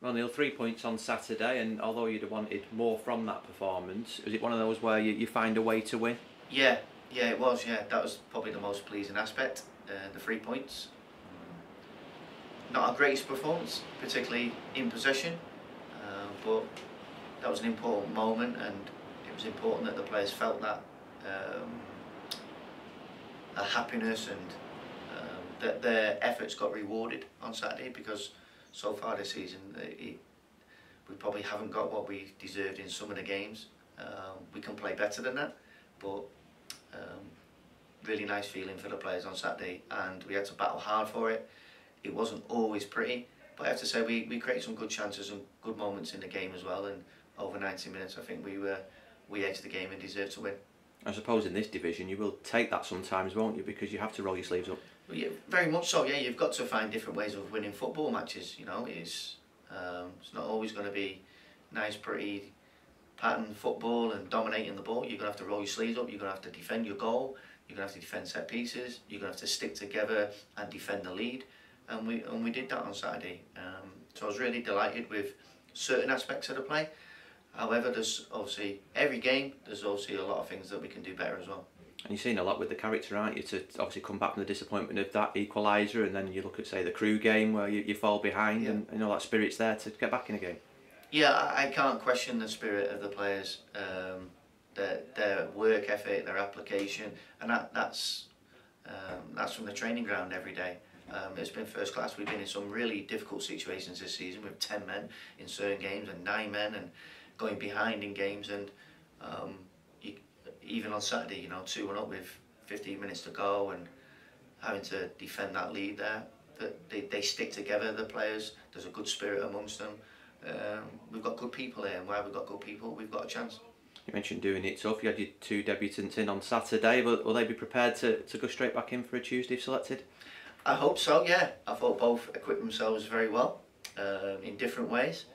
Well, Neil, 3 points on Saturday, and although you'd have wanted more from that performance, was it one of those where you find a way to win? Yeah, yeah, it was. Yeah, that was probably the most pleasing aspect. The 3 points. Not our greatest performance, particularly in possession, but that was an important moment, and it was important that the players felt that a happiness and that their efforts got rewarded on Saturday, because so far this season we probably haven't got what we deserved in some of the games. We can play better than that, but really nice feeling for the players on Saturday, and we had to battle hard for it. It wasn't always pretty, but I have to say we created some good chances and good moments in the game as well, and over 90 minutes I think we edged the game and deserved to win. I suppose in this division you will take that sometimes, won't you? Because you have to roll your sleeves up. Well, yeah, very much so. Yeah, you've got to find different ways of winning football matches. You know, it's not always going to be nice, pretty pattern football and dominating the ball. You're going to have to roll your sleeves up. You're going to have to defend your goal. You're going to have to defend set pieces. You're going to have to stick together and defend the lead. And we did that on Saturday. So I was really delighted with certain aspects of the play. However, there's obviously every game. There's obviously a lot of things that we can do better as well. And you've seen a lot with the character, aren't you? To obviously come back from the disappointment of that equaliser, and then you look at, say, the Crew game where you fall behind, yeah. And you know that spirit's there to get back in a game. Yeah, I can't question the spirit of the players, their work ethic, their application, and that's from the training ground every day. It's been first class. We've been in some really difficult situations this season with 10 men in certain games and 9 men, and going behind in games, and even on Saturday, you know, 2-1 up with 15 minutes to go and having to defend that lead there. They stick together, the players. There's a good spirit amongst them. We've got good people here, and where we've got good people, we've got a chance. You mentioned doing it tough. You had your 2 debutants in on Saturday. Will they be prepared to go straight back in for a Tuesday if selected? I hope so, yeah. I thought both equipped themselves very well in different ways.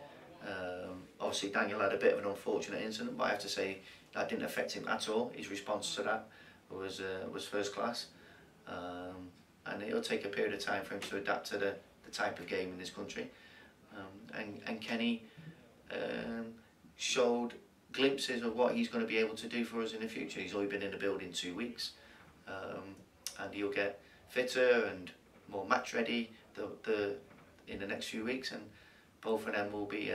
Obviously Daniel had a bit of an unfortunate incident, but I have to say that didn't affect him at all. His response to that was first class, and it'll take a period of time for him to adapt to the type of game in this country. And Kenny showed glimpses of what he's going to be able to do for us in the future. He's only been in the building 2 weeks, and he'll get fitter and more match ready in the next few weeks, and both of them will be.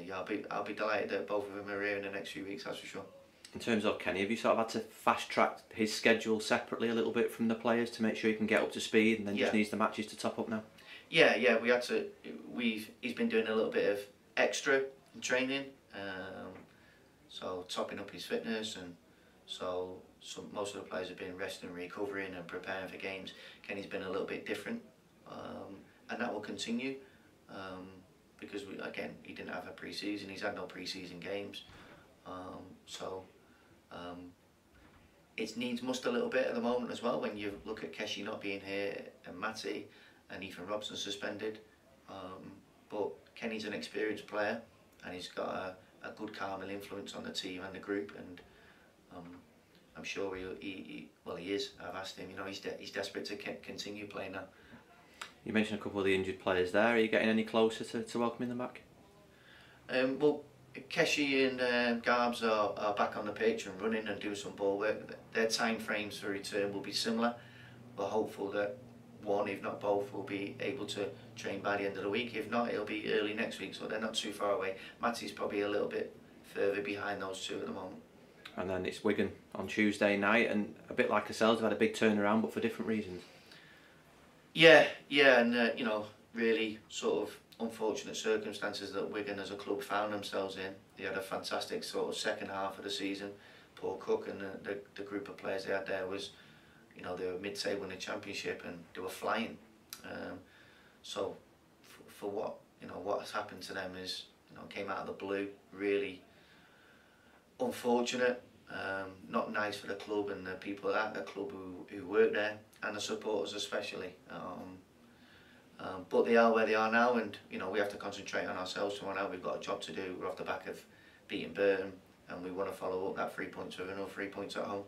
Yeah, I'll be delighted that both of them are here in the next few weeks. That's for sure. In terms of Kenny, have you sort of had to fast track his schedule separately a little bit from the players to make sure he can get up to speed, and then just needs the matches to top up now? Yeah, we had to. He's been doing a little bit of extra training, so topping up his fitness, and so most of the players have been resting, recovering, and preparing for games. Kenny's been a little bit different, and that will continue. Because he didn't have a pre-season. He's had no pre-season games, so it needs must a little bit at the moment as well. When you look at Keshi not being here, and Matty and Ethan Robson suspended, but Kenny's an experienced player, and he's got a good calming influence on the team and the group, and I'm sure he is. I've asked him. You know, he's desperate to continue playing now. You mentioned a couple of the injured players there. Are you getting any closer to welcoming them back? Well, Keshi and Garbs are back on the pitch and running and doing some ball work. Their time frames for return will be similar. We're hopeful that one, if not both, will be able to train by the end of the week. If not, it'll be early next week, so they're not too far away. Matty's probably a little bit further behind those two at the moment. And then it's Wigan on Tuesday night, and a bit like ourselves, have had a big turnaround, but for different reasons. Yeah, and you know, really sort of unfortunate circumstances that Wigan as a club found themselves in. They had a fantastic sort of second half of the season. Paul Cook and the group of players they had there was, you know, they were mid-table in the Championship and they were flying. So for what has happened to them is, you know, came out of the blue. Really unfortunate. Not nice for the club and the people at the club who work there, and the supporters especially. But they are where they are now, and you know, we have to concentrate on ourselves tomorrow now. We've got a job to do. We're off the back of beating Burton, and we want to follow up that 3 points with another 3 points at home.